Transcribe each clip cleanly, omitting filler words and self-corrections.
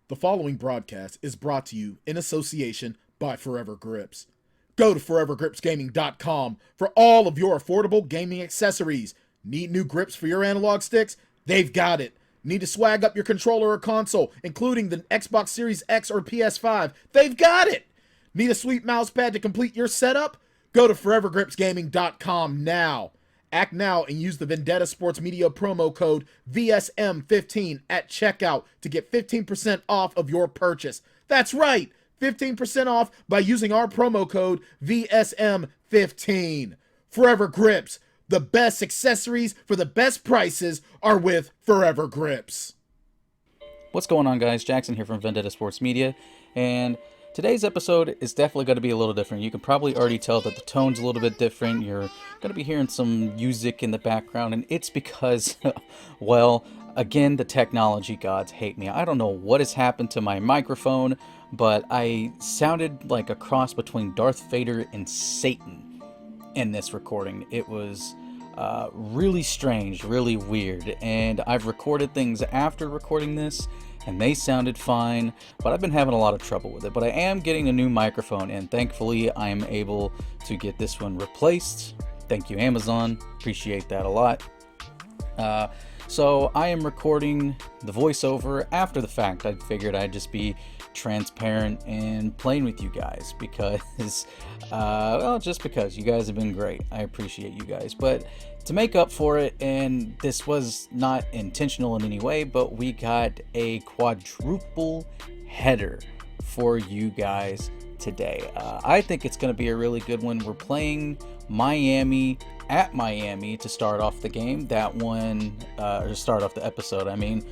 The following broadcast is brought to you in association by Forever Grips. Go to forevergripsgaming.com for all of your affordable gaming accessories. Need new grips for your analog sticks? They've got it. Need to swag up your controller or console, including the Xbox Series X or PS5? They've got it. Need a sweet mouse pad to complete your setup? Go to forevergripsgaming.com now. Act now and use the Vendetta Sports Media promo code VSM15 at checkout to get 15% off of your purchase. That's right, 15% off by using our promo code VSM15. Forever Grips, the best accessories for the best prices are with Forever Grips. What's going on, guys? Jackson here from Vendetta Sports Media, and today's episode is definitely going to be a little different. You can probably already tell that the tone's a little bit different. You're going to be hearing some music in the background, and it's because, well, again, the technology gods hate me. I don't know what has happened to my microphone, but I sounded like a cross between Darth Vader and Satan in this recording. It was really strange, really weird, and I've recorded things after recording this, and they sounded fine, but I've been having a lot of trouble with it. But I am getting a new microphone, and thankfully I am able to get this one replaced. Thank you, Amazon. Appreciate that a lot. So I am recording the voiceover after the fact. I figured I'd just be transparent and playing with you guys because, well, just because you guys have been great. I appreciate you guys. But to make up for it, and this was not intentional in any way, but we got a quadruple header for you guys today. I think it's going to be a really good one. We're playing Miami at Miami to start off the game. That one, or to start off the episode, I mean.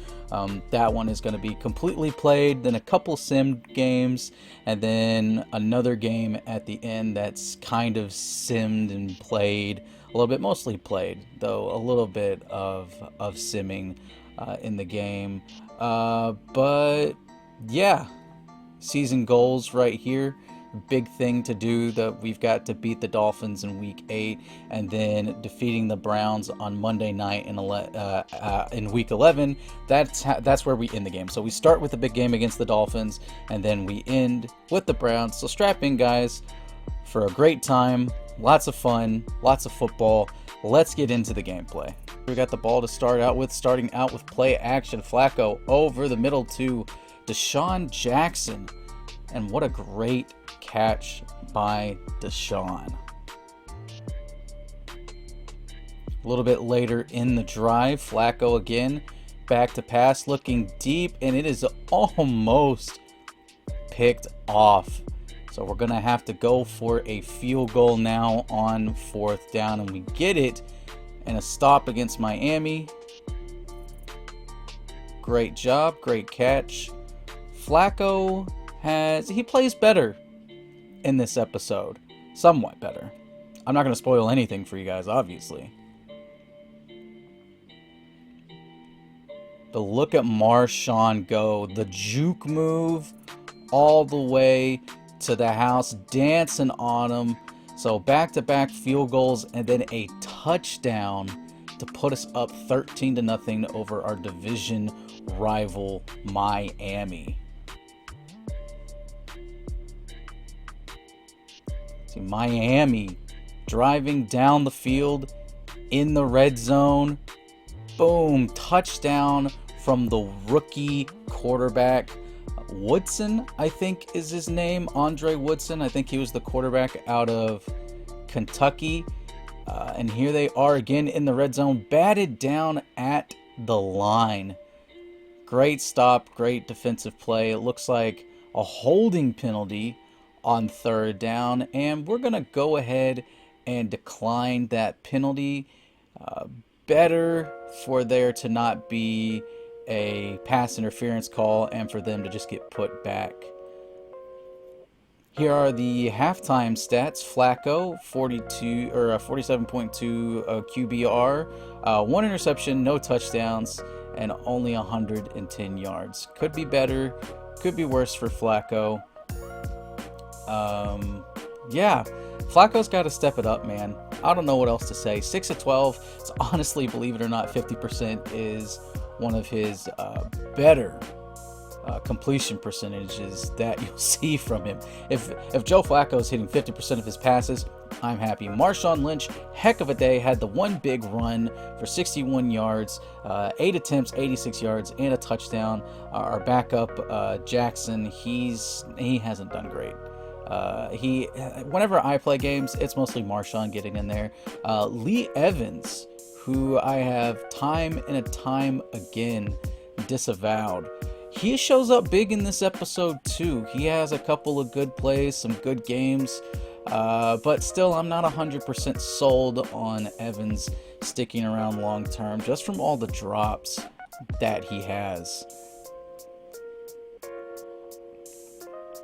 That one is going to be completely played, then a couple sim games, and then another game at the end that's kind of simmed and played, a little bit, mostly played, though a little bit of simming in the game. But yeah, season goals right here. Big thing to do, that we've got to beat the Dolphins in week 8 and then defeating the Browns on Monday night in week 11. That's where we end the game. So we start with the big game against the Dolphins and then we end with the Browns. So strap in, guys, for a great time, lots of fun, lots of football. Let's get into the gameplay. We got the ball to starting out with play action. Flacco over the middle to Deshaun Jackson, and what a great catch by Deshaun. A little bit later in the drive, Flacco again, back to pass, looking deep, and it is almost picked off. So we're going to have to go for a field goal now on 4th down, and we get it, and a stop against Miami. Great job, great catch. Flacco he plays better in this episode. Somewhat better. I'm not going to spoil anything for you guys, obviously. But look at Marshawn go. The juke move all the way to the house, dancing on him. So back-to-back field goals and then a touchdown to put us up 13-0 over our division rival, Miami. Miami driving down the field in the red zone. Boom, touchdown from the rookie quarterback. Woodson, I think is his name. Andre Woodson. I think he was the quarterback out of Kentucky. And here they are again in the red zone, batted down at the line. Great stop, great defensive play. It looks like a holding penalty on 3rd down, and we're gonna go ahead and decline that penalty. Better for there to not be a pass interference call and for them to just get put back. Here are the halftime stats. Flacco, 47.2 QBR, 1 interception, no touchdowns, and only 110 yards. Could be better, could be worse for Flacco. Yeah, Flacco's got to step it up, man. I don't know what else to say. 6 of 12. It's honestly, believe it or not, 50% is one of his better completion percentages that you'll see from him. If Joe Flacco is hitting 50% of his passes, I'm happy. Marshawn Lynch, heck of a day, had the one big run for 61 yards, 8 attempts, 86 yards, and a touchdown. Our backup, Jackson, he hasn't done great. Whenever I play games, it's mostly Marshawn getting in there. Lee Evans, who I have time and time again disavowed. He shows up big in this episode too. He has a couple of good plays, some good games, but still I'm not 100% sold on Evans sticking around long term just from all the drops that he has.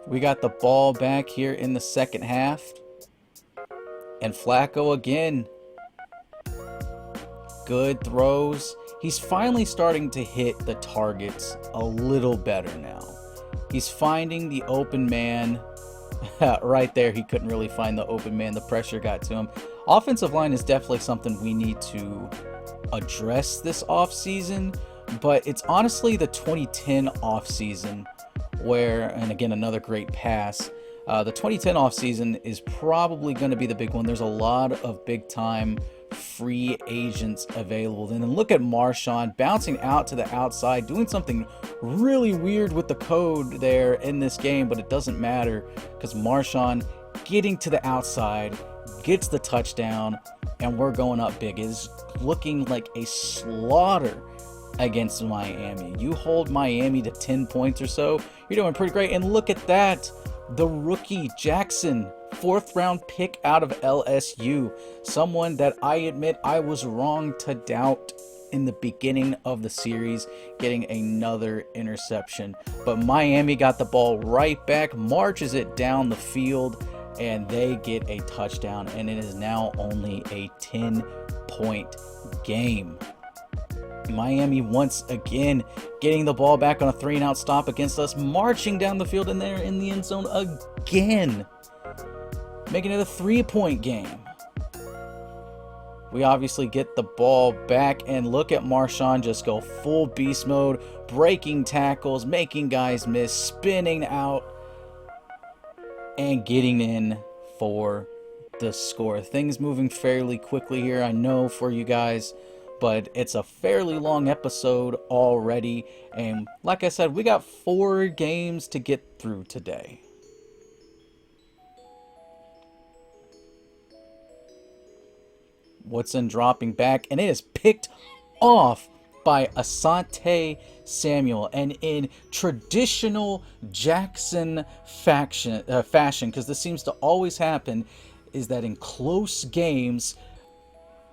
We got the ball back here in the second half, and Flacco again. Good throws. He's finally starting to hit the targets a little better now. He's finding the open man. Right there, he couldn't really find the open man. The pressure got to him. Offensive line is definitely something we need to address this offseason, but it's honestly the 2010 offseason where, and again, another great pass. The 2010 offseason is probably going to be the big one. There's a lot of big-time free agents available. And then look at Marshawn bouncing out to the outside, doing something really weird with the code there in this game, but it doesn't matter because Marshawn getting to the outside gets the touchdown, and we're going up big. It is looking like a slaughter against Miami. You hold Miami to 10 points or so, you're doing pretty great. And look at that, the rookie Jackson, 4th round pick out of LSU, someone that I admit I was wrong to doubt in the beginning of the series, getting another interception. But Miami got the ball right back, marches it down the field, and they get a touchdown, and it is now only a 10-point game. Miami once again getting the ball back on a 3-and-out stop against us, marching down the field, and they're in the end zone again, making it a 3-point game. We obviously get the ball back, and look at Marshawn just go full beast mode, breaking tackles, making guys miss, spinning out, and getting in for the score. Things moving fairly quickly here, I know, for you guys, but it's a fairly long episode already, and like I said, we got 4 games to get through today. Woodson dropping back, and it is picked off by Asante Samuel. And in traditional Jackson fashion, because this seems to always happen, is that in close games,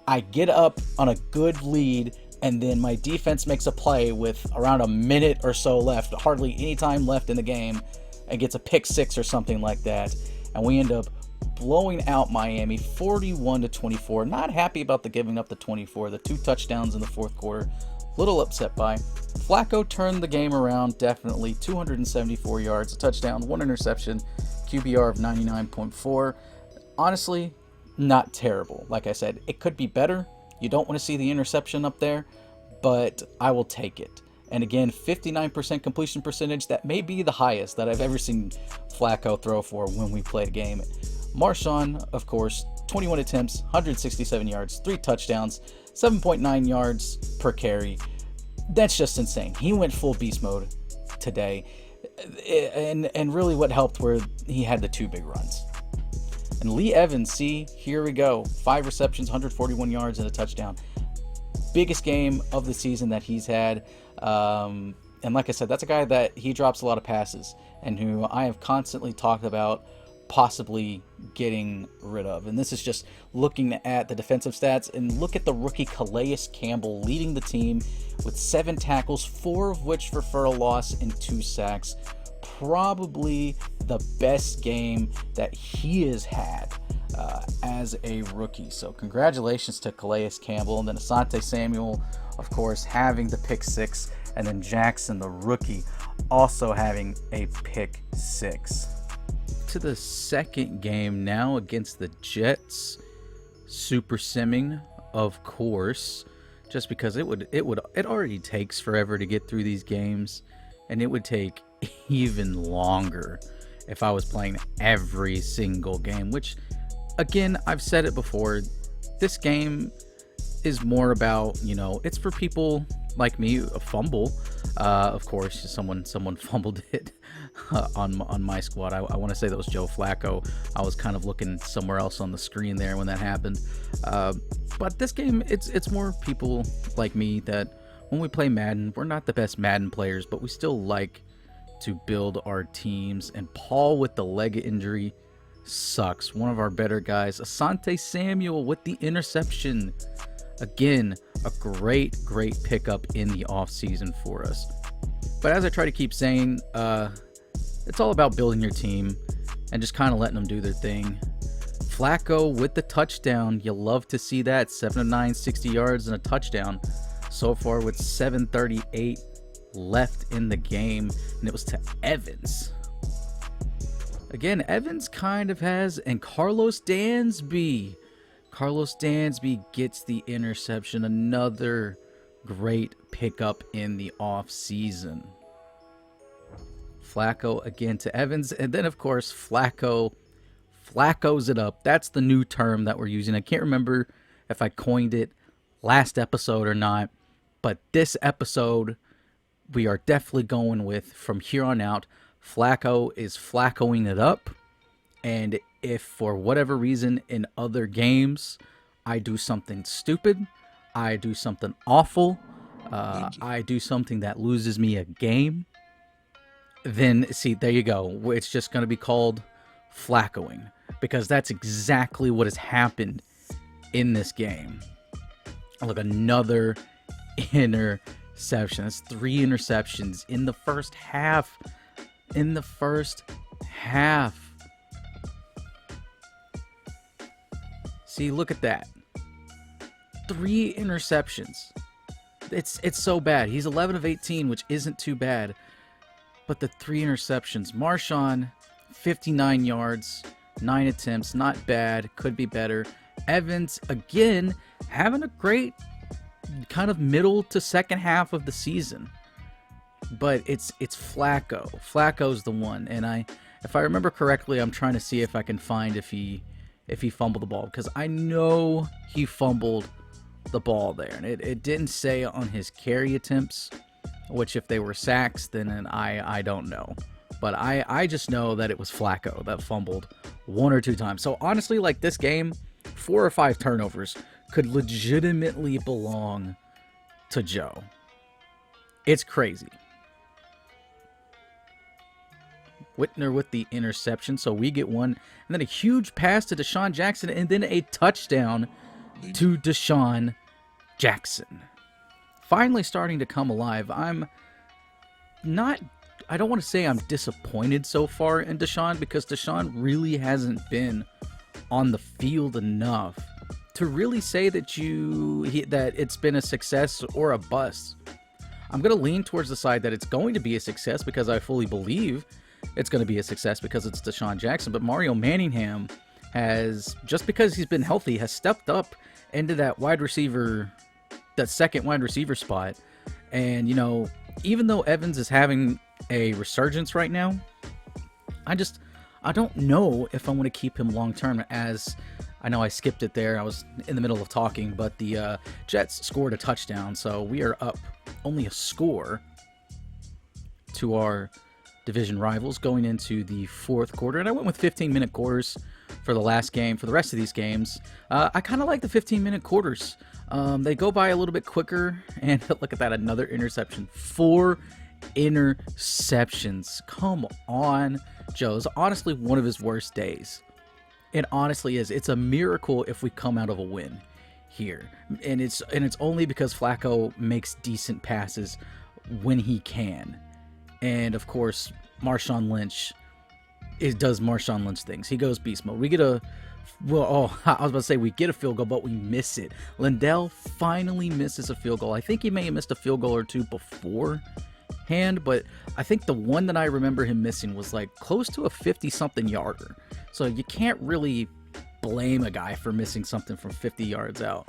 I get up on a good lead, and then my defense makes a play with around a minute or so left, hardly any time left in the game, and gets a pick 6 or something like that, and we end up blowing out Miami 41-24. Not happy about the giving up the 24, the 2 touchdowns in the fourth quarter. Little upset by. Flacco turned the game around, definitely. 274 yards, a touchdown, 1 interception, QBR of 99.4. Honestly, not terrible. Like I said, it could be better. You don't want to see the interception up there, but I will take it. And again, 59% completion percentage. That may be the highest that I've ever seen Flacco throw for when we played a game. Marshawn, of course, 21 attempts, 167 yards, 3 touchdowns, 7.9 yards per carry. That's just insane. He went full beast mode today. And really what helped were he had the 2 big runs. And Lee Evans, see, here we go. 5 receptions, 141 yards, and a touchdown. Biggest game of the season that he's had. And like I said, that's a guy that he drops a lot of passes and who I have constantly talked about possibly getting rid of. And this is just looking at the defensive stats, and look at the rookie Calais Campbell leading the team with 7 tackles, 4 of which for a loss and 2 sacks. Probably the best game that he has had as a rookie. So congratulations to Calais Campbell, and then Asante Samuel, of course, having the pick 6, and then Jackson, the rookie, also having a pick 6. To the second game now against the Jets. Super simming, of course, just because it already takes forever to get through these games. and it would take even longer if I was playing every single game, which, again, I've said it before, this game is more about, it's for people like me. A fumble, of course, someone fumbled it on my squad. I want to say that was Joe Flacco. I was kind of looking somewhere else on the screen there when that happened. But this game, it's more people like me that when we play Madden, we're not the best Madden players, but we still like to build our teams. And Paul with the leg injury sucks. One of our better guys, Asante Samuel with the interception. Again, a great pickup in the offseason for us. But as I try to keep saying, it's all about building your team and just kind of letting them do their thing. Flacco with the touchdown. You love to see that. 7 of 9, 60 yards and a touchdown. So far with 7:38 left in the game, and it was to Evans. Again, Evans kind of has, and Carlos Dansby gets the interception. Another great pickup in the offseason. Flacco again to Evans, and then of course Flacco's it up. That's the new term that we're using. I can't remember if I coined it last episode or not, but this episode we are definitely going with, from here on out, Flacco is Flaccoing it up. And if for whatever reason in other games I do something stupid, I do something awful, I do something that loses me a game, then see, there you go. It's just going to be called Flaccoing, because that's exactly what has happened in this game. Look, another interception. That's 3 interceptions in the first half. See, look at that. 3 interceptions. It's so bad. He's 11 of 18, which isn't too bad. But the 3 interceptions. Marshawn, 59 yards, 9 attempts. Not bad. Could be better. Evans, again, having a great kind of middle to second half of the season. But it's Flacco. Flacco's the one. And if I remember correctly, I'm trying to see if I can find if he fumbled the ball, because I know he fumbled the ball there. And it didn't say on his carry attempts, which if they were sacks, then I don't know. But I just know that it was Flacco that fumbled 1 or 2 times. So honestly, like, this game, 4 or 5 turnovers could legitimately belong to Joe. It's crazy. Whitner with the interception, so we get one. And then a huge pass to Deshaun Jackson, and then a touchdown to Deshaun Jackson. Finally starting to come alive. I don't want to say I'm disappointed so far in Deshaun, because Deshaun really hasn't been on the field enough to really say that that it's been a success or a bust. I'm going to lean towards the side that it's going to be a success, because I fully believe it's going to be a success because it's Deshaun Jackson. But Mario Manningham has, just because he's been healthy, has stepped up into that second wide receiver spot. And, even though Evans is having a resurgence right now, I don't know if I want to keep him long term. As I know I skipped it there, I was in the middle of talking, but the Jets scored a touchdown, so we are up only a score to our division rivals going into the fourth quarter. And I went with 15-minute quarters for the last game. For the rest of these games, I kind of like the 15-minute quarters. They go by a little bit quicker. And look at that, another interception. 4 interceptions. Come on, Joe. It's honestly one of his worst days. It honestly is. It's a miracle if we come out of a win here. And it's only because Flacco makes decent passes when he can. And of course, Marshawn Lynch does Marshawn Lynch things. He goes beast mode. We get I was about to say we get a field goal, but we miss it. Lindell finally misses a field goal. I think he may have missed a field goal or 2 beforehand, but I think the one that I remember him missing was like close to a 50-something yarder. So you can't really blame a guy for missing something from 50 yards out.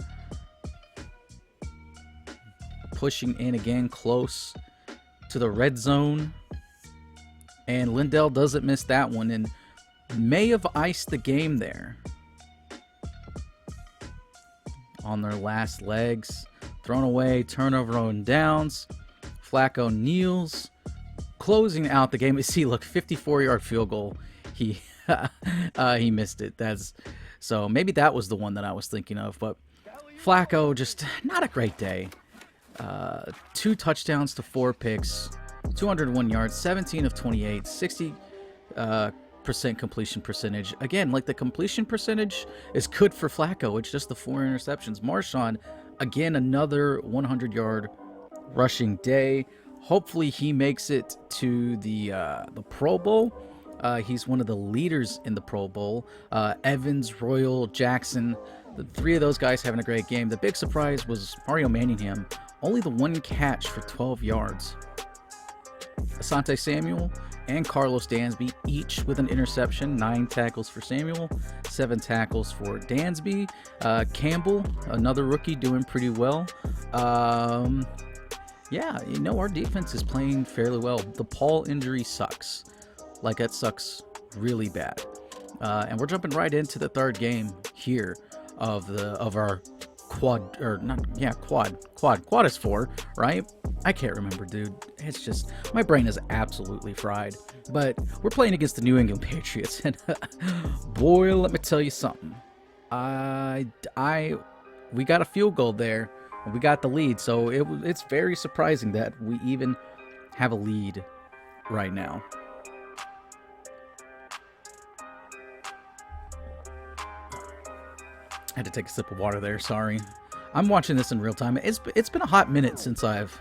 Pushing in again, close. to the red zone, and Lindell doesn't miss that one and may have iced the game there. On their last legs, thrown away, turnover on downs. Flacco kneels, closing out the game. See, look, 54-yard field goal. He missed it. So maybe that was the one that I was thinking of. But Flacco, just not a great day. 2 touchdowns to 4 picks, 201 yards, 17 of 28, 60% completion percentage. Again, like the completion percentage is good for Flacco. It's just the 4 interceptions. Marshawn, again, another 100-yard rushing day. Hopefully he makes it to the Pro Bowl. He's one of the leaders in the Pro Bowl. Evans, Royal, Jackson, the 3 of those guys having a great game. The big surprise was Mario Manningham, only the 1 catch for 12 yards. Asante Samuel and Carlos Dansby, each with an interception. 9 tackles for Samuel, 7 tackles for Dansby. Campbell, another rookie, doing pretty well. Yeah, our defense is playing fairly well. The Paul injury sucks. Like, that sucks really bad. And we're jumping right into the 3rd game here of our quad is 4, right? I can't remember, dude. It's just, my brain is absolutely fried. But we're playing against the New England Patriots, and boy, let me tell you something. We got a field goal there, and we got the lead, so it's very surprising that we even have a lead right now. I had to take a sip of water there, sorry. I'm watching this in real time. It's been a hot minute since I've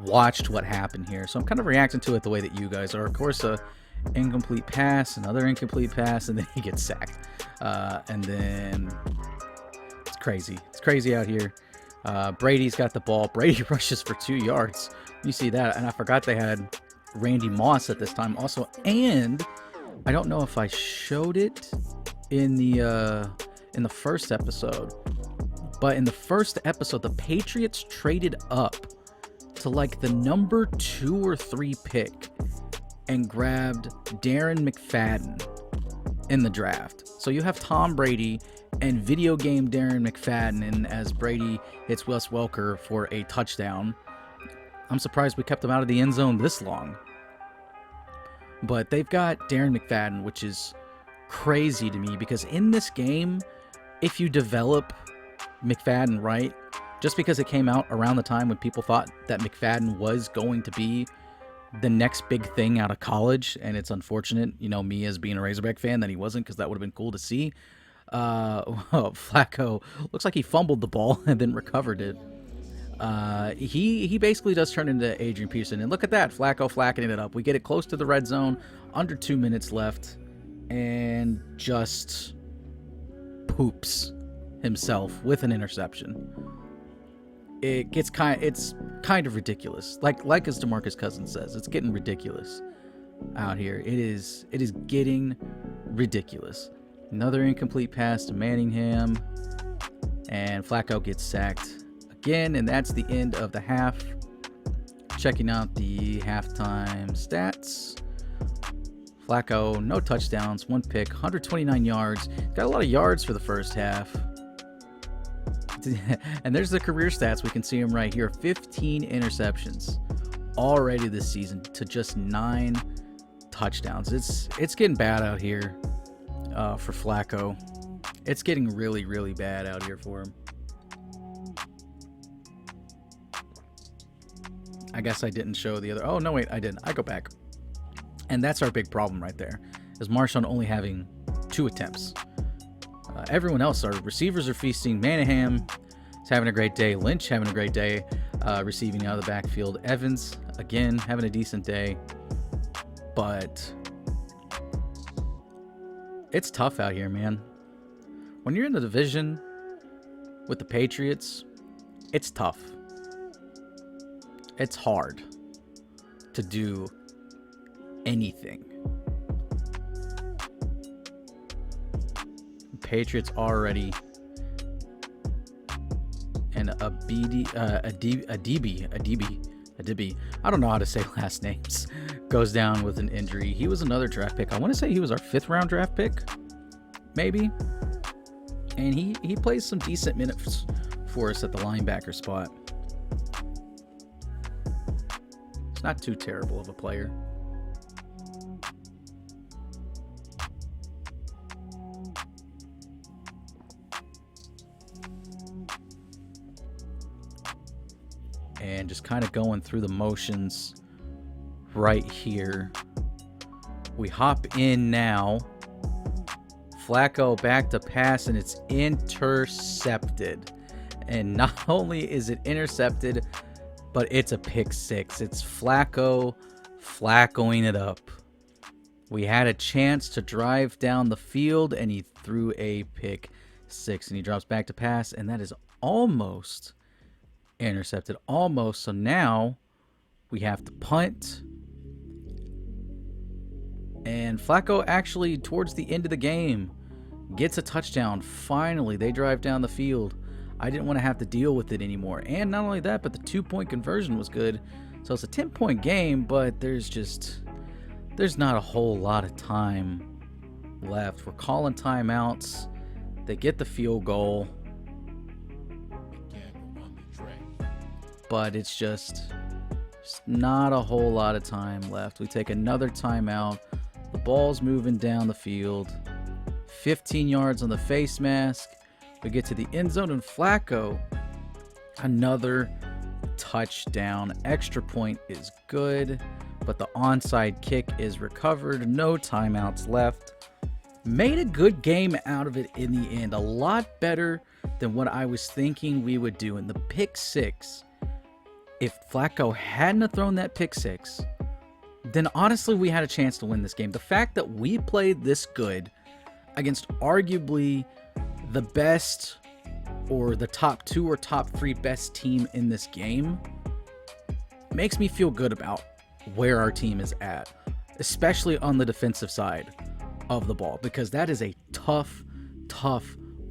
watched what happened here, so I'm kind of reacting to it the way that you guys are. Of course, incomplete pass, another incomplete pass, and then he gets sacked. And then it's crazy. It's crazy out here. Brady's got the ball. Brady rushes for 2 yards. You see that, and I forgot they had Randy Moss at this time also. And I don't know if I showed it in the first episode, but in the first episode, the Patriots traded up to like the number 2 or 3 pick and grabbed Darren McFadden in the draft. So you have Tom Brady and video game Darren McFadden, and as Brady hits Wes Welker for a touchdown. I'm surprised we kept him out of the end zone this long. But they've got Darren McFadden, which is crazy to me, because in this game, if you develop McFadden right, just because it came out around the time when people thought that McFadden was going to be the next big thing out of college, and it's unfortunate, me as being a Razorback fan, that he wasn't, because that would have been cool to see. Flacco looks like he fumbled the ball and then recovered it. He basically does turn into Adrian Peterson, and look at that, Flacco flacking it up. We get it close to the red zone, under 2 minutes left, and just poops himself with an interception. It's kind of ridiculous. Like as DeMarcus Cousins says, it's getting ridiculous out here. It is getting ridiculous. Another incomplete pass to Manningham, and Flacco gets sacked again, and that's the end of the half. Checking out the halftime stats. Flacco, no touchdowns, 1 pick, 129 yards. Got a lot of yards for the first half. And there's the career stats. We can see them right here. 15 interceptions already this season to just 9 touchdowns. It's getting bad out here for Flacco. It's getting really, really bad out here for him. I guess I didn't show the other. Oh, no, wait, I didn't. I go back. And that's our big problem right there, is Marshawn only having 2 attempts. Everyone else, our receivers are feasting. Manningham is having a great day. Lynch having a great day receiving out of the backfield. Evans, again, having a decent day. But it's tough out here, man. When you're in the division with the Patriots, it's tough. It's hard to do anything. Patriots already and a DB I don't know how to say last names, goes down with an injury. He was another draft pick. I want to say he was our 5th round draft pick, maybe. And he plays some decent minutes for us at the linebacker spot. It's not too terrible of a player. And just kind of going through the motions right here. We hop in now. Flacco back to pass, and it's intercepted. And not only is it intercepted, but it's a pick 6. It's Flaccoing it up. We had a chance to drive down the field, and he threw a pick 6. And he drops back to pass, and that is almost intercepted. Almost. So now we have to punt. And Flacco actually, towards the end of the game, gets a touchdown. Finally, they drive down the field. I didn't want to have to deal with it anymore. And not only that, but the 2-point conversion was good. So it's a 10-point game, but there's not a whole lot of time left. We're calling timeouts. They get the field goal. But it's just not a whole lot of time left. We take another timeout. The ball's moving down the field. 15 yards on the face mask. We get to the end zone, and Flacco, another touchdown. Extra point is good, but the onside kick is recovered. No timeouts left. Made a good game out of it in the end. A lot better than what I was thinking we would do. In the pick 6, if Flacco hadn't have thrown that pick 6, then honestly we had a chance to win this game. The fact that we played this good against arguably the best, or the top 2 or top 3 best team in this game, makes me feel good about where our team is at, especially on the defensive side of the ball, because that is a tough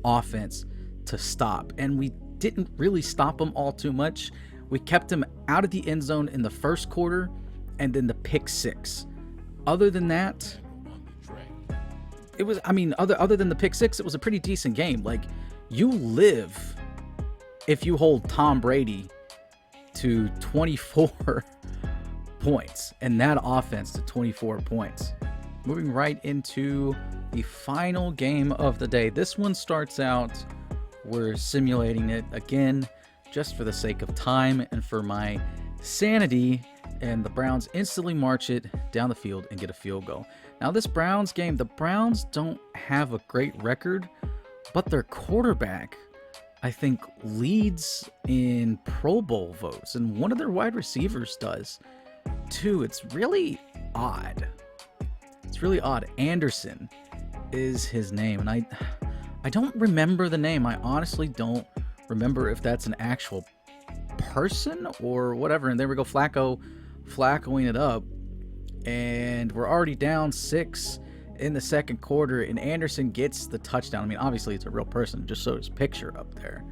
offense to stop. And we didn't really stop them all too much. We kept them out of the end zone in the first quarter, and then the pick 6. Other than that, it was, other than the pick 6, it was a pretty decent game. Like, you live if you hold Tom Brady to 24 points, and that offense to 24 points. Moving right into the final game of the day. This one starts out, we're simulating it again, just for the sake of time and for my sanity, and the Browns instantly march it down the field and get a field goal. Now, this Browns game, the Browns don't have a great record, but their quarterback, I think, leads in Pro Bowl votes, and one of their wide receivers does too. It's really odd. Anderson is his name, and I don't remember the name. I honestly don't remember if that's an actual person or whatever. And there we go, Flaccoing it up, and we're already down 6 in the second quarter, and Anderson gets the touchdown. I mean, obviously it's a real person, just so his picture up there.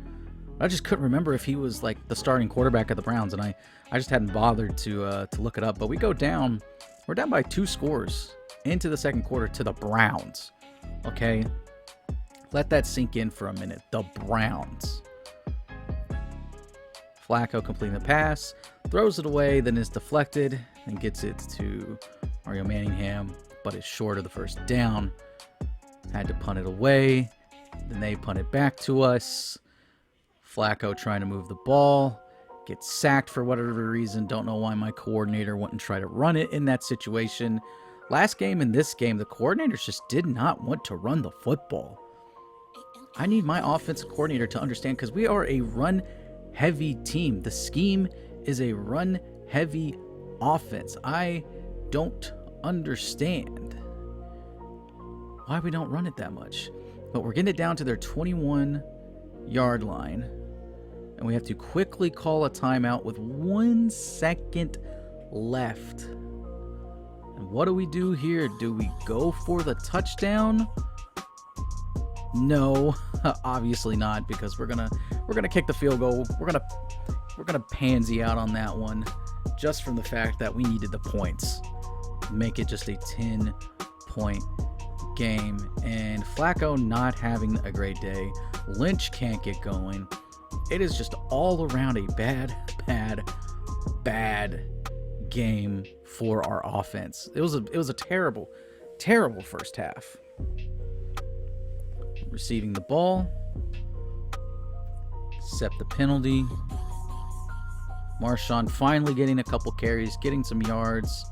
I just couldn't remember if he was like the starting quarterback of the Browns, and I just hadn't bothered to look it up. But we go down, we're down by 2 scores into the second quarter to the Browns. Okay, let that sink in for a minute. The Browns. Flacco completing the pass, throws it away, then is deflected and gets it to Mario Manningham, but is short of the first down. Had to punt it away. Then they punt it back to us. Flacco trying to move the ball, gets sacked for whatever reason. Don't know why my coordinator wouldn't try to run it in that situation. Last game and this game, the coordinators just did not want to run the football. I need my offensive coordinator to understand, because we are a run-heavy team. The scheme is a run-heavy offense. I don't understand why we don't run it that much. But we're getting it down to their 21-yard line, and we have to quickly call a timeout with 1 second left. And what do we do here? Do we go for the touchdown? No, obviously not, because we're gonna kick the field goal. We're we're going to pansy out on that one just from the fact that we needed the points. Make it just a 10-point game. And Flacco not having a great day. Lynch can't get going. It is just all around a bad game for our offense. It was a terrible first half. Receiving the ball. Accept the penalty. Marshawn finally getting a couple carries, getting some yards,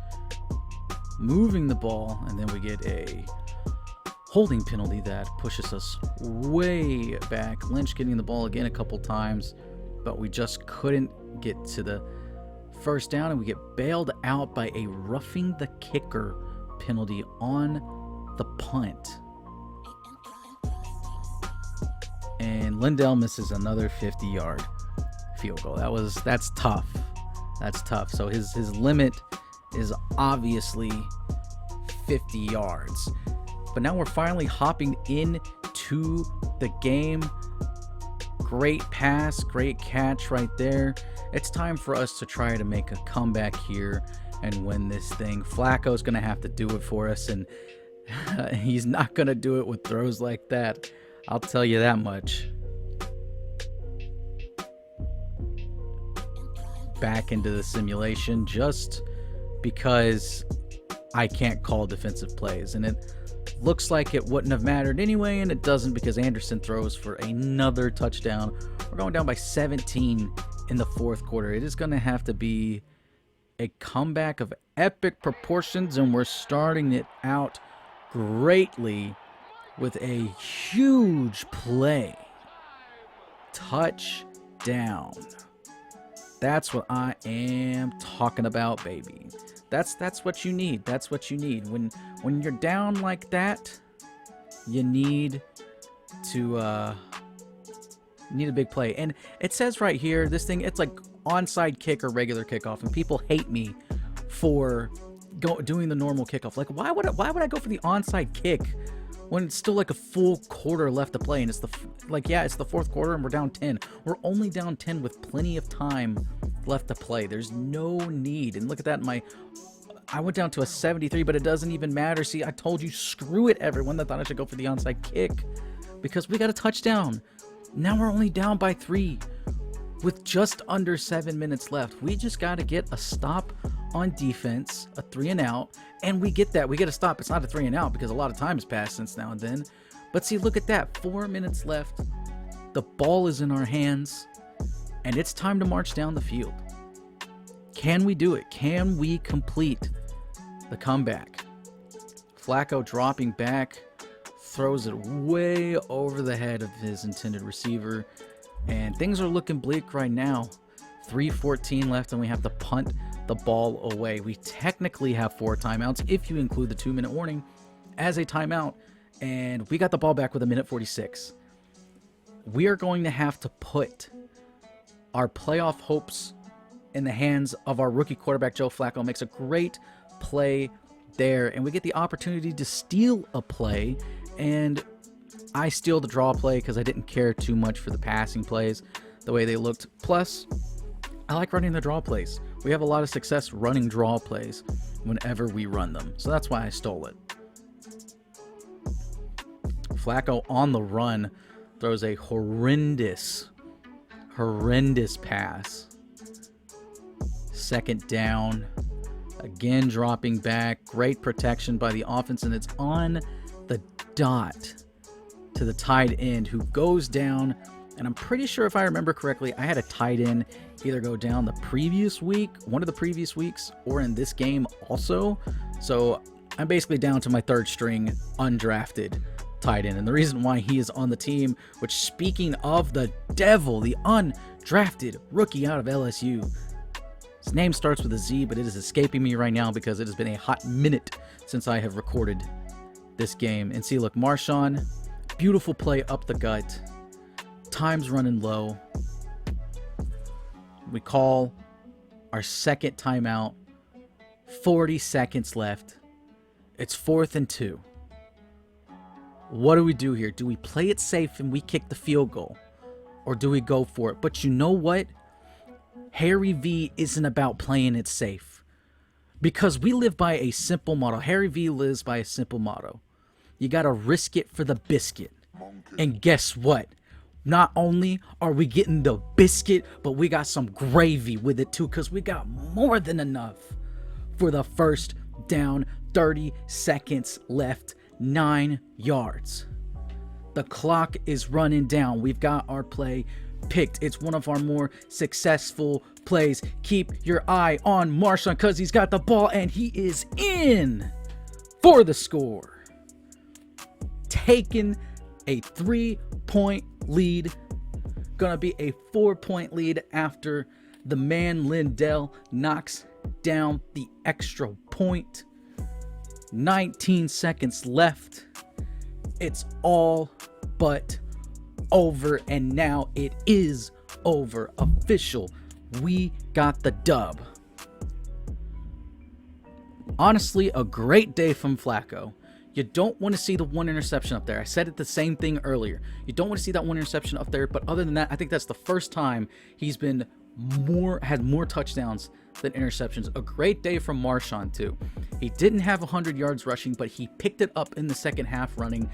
moving the ball, and then we get a holding penalty that pushes us way back. Lynch getting the ball again a couple times, but we just couldn't get to the first down, and we get bailed out by a roughing the kicker penalty on the punt. And Lindell misses another 50-yard field goal. That's tough. That's tough. So his limit is obviously 50 yards. But now we're finally hopping into the game. Great pass, great catch right there. It's time for us to try to make a comeback here and win this thing. Flacco's going to have to do it for us, and he's not going to do it with throws like that. I'll tell you that much. Back into the simulation just because I can't call defensive plays, and it looks like it wouldn't have mattered anyway, and it doesn't because Anderson throws for another touchdown. We're going down by 17 in the fourth quarter. It is going to have to be a comeback of epic proportions, and we're starting it out greatly with a huge play. Touchdown. That's what I am talking about, baby. That's what you need. That's what you need. When you're down like that, you need to need a big play. And it says right here, this thing, it's like onside kick or regular kickoff, and people hate me for doing the normal kickoff. Like, why would I go for the onside kick when it's still like a full quarter left to play? And it's it's the fourth quarter and we're down 10. We're only down 10 with plenty of time left to play. There's no need. And look at that, I went down to a 73, but it doesn't even matter. See, I told you, screw it, everyone that thought I should go for the onside kick, because we got a touchdown. Now we're only down by 3 with just under 7 minutes left. We just got to get a stop on defense, a 3 and out, and we get that. We get a stop. It's not a 3 and out because a lot of time has passed since now and then. But see, look at that. 4 minutes left. The ball is in our hands, and it's time to march down the field. Can we do it? Can we complete the comeback? Flacco dropping back, throws it way over the head of his intended receiver, and things are looking bleak right now. 3:14 left, and we have to punt the ball away. We technically have 4 timeouts if you include the 2-minute warning as a timeout, and we got the ball back with 1:46. We are going to have to put our playoff hopes in the hands of our rookie quarterback. Joe Flacco makes a great play there, and we get the opportunity to steal a play, and I steal the draw play because I didn't care too much for the passing plays, the way they looked. Plus, I like running the draw plays. We have a lot of success running draw plays whenever we run them, so that's why I stole it. Flacco on the run throws a horrendous pass. Second down, again dropping back. Great protection by the offense, and it's on the dot to the tight end, who goes down. And I'm pretty sure, if I remember correctly, I had a tight end either go down the previous week, one of the previous weeks, or in this game also. So I'm basically down to my third string undrafted tight end. And the reason why he is on the team, which, speaking of the devil, the undrafted rookie out of LSU, his name starts with a Z, but it is escaping me right now because it has been a hot minute since I have recorded this game. And see, look, Marshawn, beautiful play up the gut. Time's running low. We call our second timeout. 40 seconds left. It's 4th and 2. What do we do here? Do we play it safe and we kick the field goal? Or do we go for it? But you know what? Harry V isn't about playing it safe. Because we live by a simple motto. Harry V lives by a simple motto. You gotta risk it for the biscuit. And guess what? Not only are we getting the biscuit, but we got some gravy with it too, because we got more than enough for the first down. 30 seconds left, 9 yards. The clock is running down. We've got our play picked. It's one of our more successful plays. Keep your eye on Marshawn because he's got the ball and he is in for the score. Taking a 3-point lead. Gonna be a 4-point lead after the man Lindell knocks down the extra point. 19 seconds left. It's all but over, and now it is over. Official. We got the dub. Honestly, a great day from Flacco. You don't want to see the one interception up there. I said it the same thing earlier. You don't want to see that one interception up there, but other than that, I think that's the first time he's been had more touchdowns than interceptions. A great day from Marshawn too. He didn't have 100 yards rushing, but he picked it up in the second half running,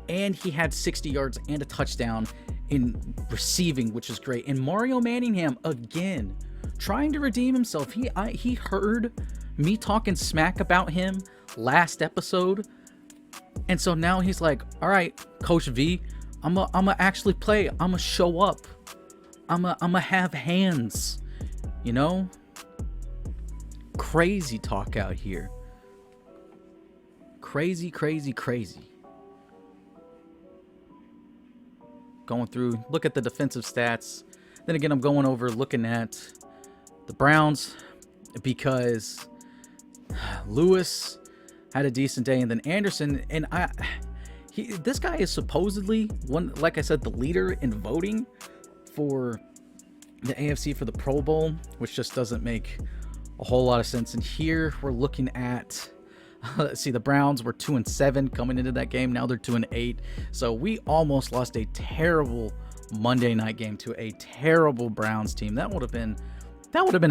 and he had 60 yards and a touchdown in receiving, which is great. And Mario Manningham, again, trying to redeem himself. He heard me talking smack about him last episode, and so now he's like, all right, Coach V, I'm a actually play. I'm a show up. I'm a have hands, you know? Crazy talk out here. Crazy. Going through, look at the defensive stats. Then again, I'm going over looking at the Browns because Lewis had a decent day, and then Anderson, and this guy is supposedly one, like I said, the leader in voting for the AFC for the Pro Bowl, which just doesn't make a whole lot of sense. And here we're looking at, let's see, the Browns were 2-7 coming into that game. Now they're 2-8. So we almost lost a terrible Monday night game to a terrible Browns team. That would have been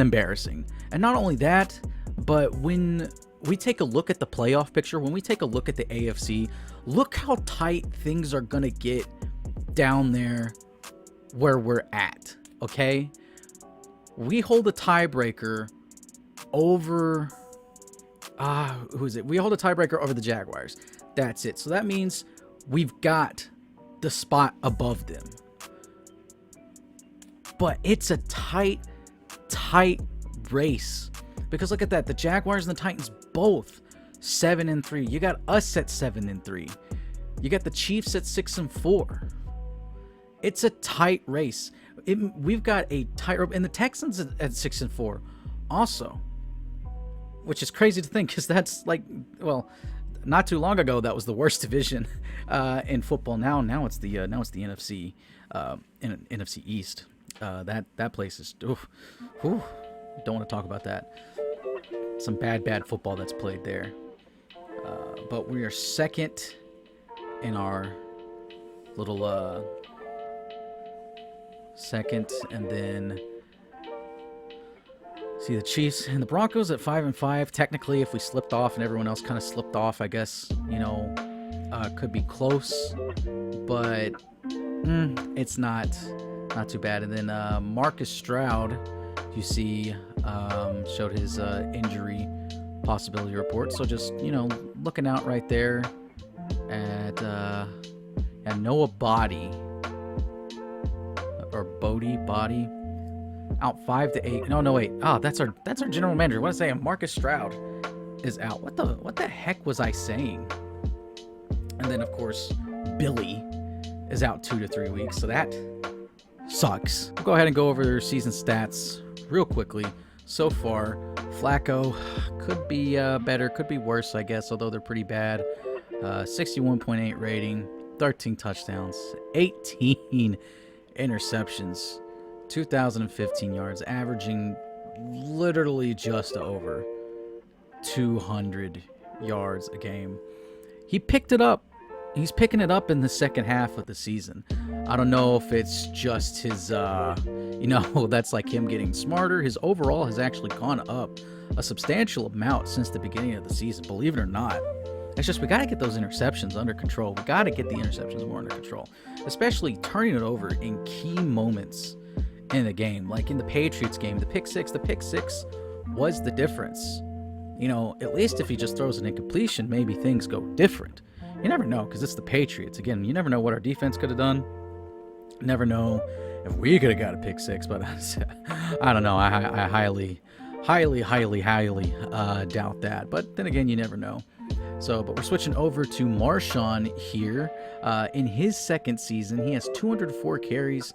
embarrassing. And not only that, but when we take a look at the playoff picture, when we take a look at the AFC, look how tight things are going to get down there where we're at, okay? We hold a tiebreaker over, who is it? We hold a tiebreaker over the Jaguars. That's it. So that means we've got the spot above them. But it's a tight race. Because look at that. The Jaguars and the Titans both 7-3. You got us at 7-3. You got the Chiefs at 6-4. It's a tight race. We've got a tight rope, and the Texans at 6-4 also, which is crazy to think because that's like, well, not too long ago that was the worst division in football. Now it's the NFC NFC East. That place is don't want to talk about that. Some bad football that's played there. But we are second in our little second, and then see the Chiefs and the Broncos at 5-5. Technically, if we slipped off and everyone else kind of slipped off, I guess, could be close, but it's not too bad. And then Marcus Stroud, you see, showed his injury possibility report. So just, looking out right there at Noah Body or Body out 5 to 8. No, wait. Oh, that's our general manager. What am I saying? Marcus Stroud is out. What the heck was I saying? And then of course Billy is out 2 to 3 weeks. So that sucks. We'll go ahead and go over their season stats real quickly. So far, Flacco could be better, could be worse, I guess, although they're pretty bad. 61.8 rating, 13 touchdowns, 18 interceptions, 2,015 yards, averaging literally just over 200 yards a game. He picked it up. He's picking it up in the second half of the season. I don't know if it's just his, that's like him getting smarter. His overall has actually gone up a substantial amount since the beginning of the season, believe it or not. It's just we got to get those interceptions under control. We got to get the interceptions more under control, especially turning it over in key moments in the game. Like in the Patriots game, the pick six was the difference. At least if he just throws an incompletion, maybe things go different. You never know, because it's the Patriots. Again, you never know what our defense could have done. Never know if we could have got a pick six, but I don't know. I highly doubt that. But then again, you never know. But we're switching over to Marshawn here. In his second season, he has 204 carries,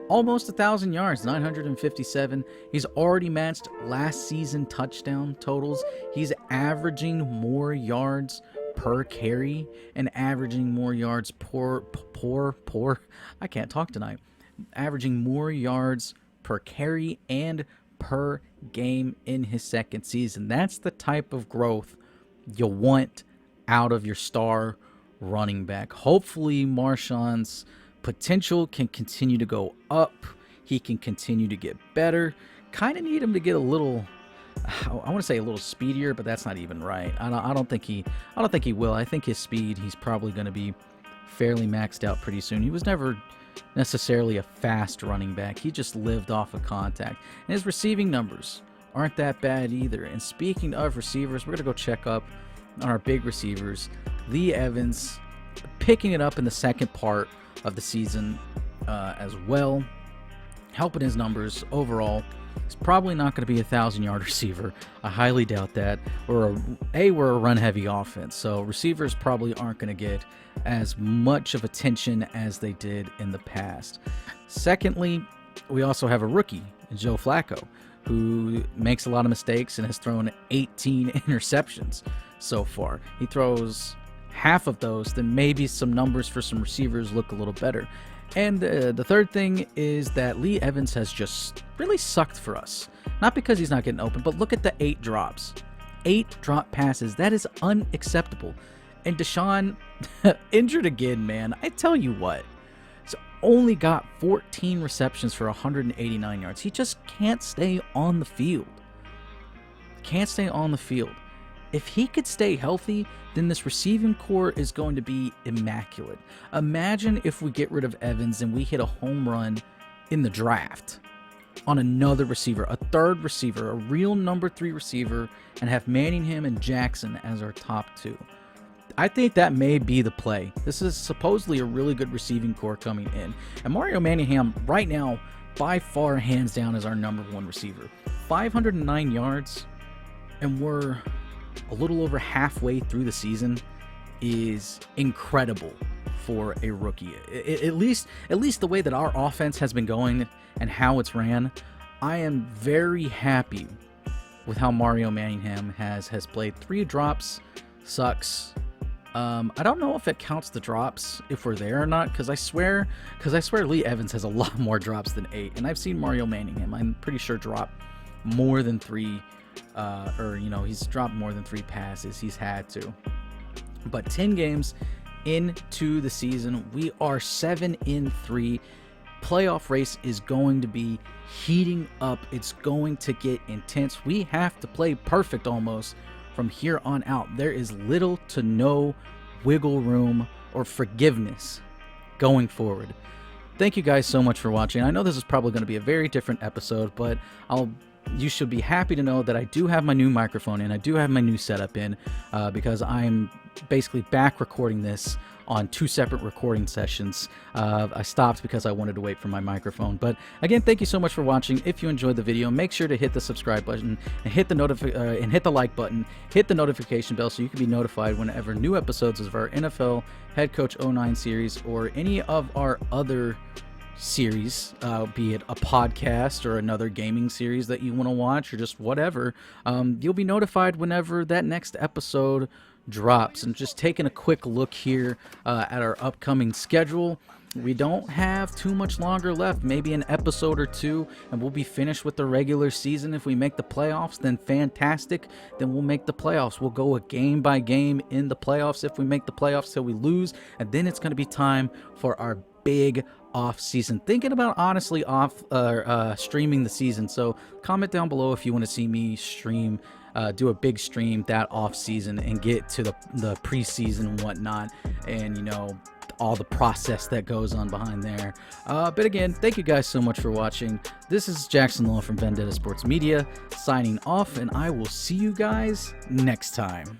almost 1,000 yards, 957. He's already matched last season touchdown totals. He's averaging more yards per carry and averaging more yards I can't talk tonight. Averaging more yards per carry and per game in his second season. That's the type of growth you want out of your star running back. Hopefully Marshawn's potential can continue to go up. He can continue to get better. Kind of need him to get a little, I want to say a little speedier, but that's not even right. I don't think he will. I think his speed, he's probably going to be fairly maxed out pretty soon. He was never necessarily a fast running back. He just lived off of contact. And his receiving numbers aren't that bad either. And speaking of receivers, we're going to go check up on our big receivers. Lee Evans picking it up in the second part of the season as well, helping his numbers overall. He's probably not going to be a 1,000-yard receiver. I highly doubt that. We're a run-heavy offense, so receivers probably aren't going to get as much of attention as they did in the past. Secondly, we also have a rookie, Joe Flacco, who makes a lot of mistakes and has thrown 18 interceptions so far. He throws half of those, then maybe some numbers for some receivers look a little better. And the third thing is that Lee Evans has just really sucked for us. Not because he's not getting open, but look at the 8 drops. 8 drop passes. That is unacceptable. And Deshaun, injured again, man. I tell you what. He's only got 14 receptions for 189 yards. He just can't stay on the field. Can't stay on the field. If he could stay healthy, then this receiving core is going to be immaculate. Imagine if we get rid of Evans and we hit a home run in the draft on another receiver, a third receiver, a real number 3 receiver, and have Manningham and Jackson as our top 2. I think that may be the play. This is supposedly a really good receiving core coming in. And Mario Manningham, right now, by far, hands down, is our number 1 receiver. 509 yards, and we're a little over halfway through the season is incredible for a rookie. At least the way that our offense has been going and how it's ran, I am very happy with how Mario Manningham has played. 3 drops sucks. I don't know if it counts the drops if we're there or not, because I swear Lee Evans has a lot more drops than 8, and I've seen Mario Manningham, I'm pretty sure, drop more than 3. He's dropped more than 3 passes. He's had to. But 10 games into the season, we are 7-3. Playoff race is going to be heating up. It's going to get intense. We have to play perfect almost from here on out. There is little to no wiggle room or forgiveness going forward. Thank you guys so much for watching. I know this is probably going to be a very different episode, but you should be happy to know that I do have my new microphone in. I do have my new setup in because I'm basically back recording this on 2 separate recording sessions. I stopped because I wanted to wait for my microphone. But again, thank you so much for watching. If you enjoyed the video, make sure to hit the subscribe button and hit the like button, hit the notification bell so you can be notified whenever new episodes of our NFL Head Coach 09 series or any of our other series, be it a podcast or another gaming series that you want to watch or just whatever, you'll be notified whenever that next episode drops. And just taking a quick look here at our upcoming schedule, we don't have too much longer left, maybe an episode or 2, and we'll be finished with the regular season. If we make the playoffs, then fantastic, then we'll make the playoffs. We'll go a game by game in the playoffs if we make the playoffs till we lose, and then it's going to be time for our big off season, thinking about honestly streaming the season. So comment down below if you want to see me stream, do a big stream that off season and get to the preseason and whatnot, and all the process that goes on behind there. But again, thank you guys so much for watching. This is Jackson Law from Vendetta Sports Media signing off, and I will see you guys next time.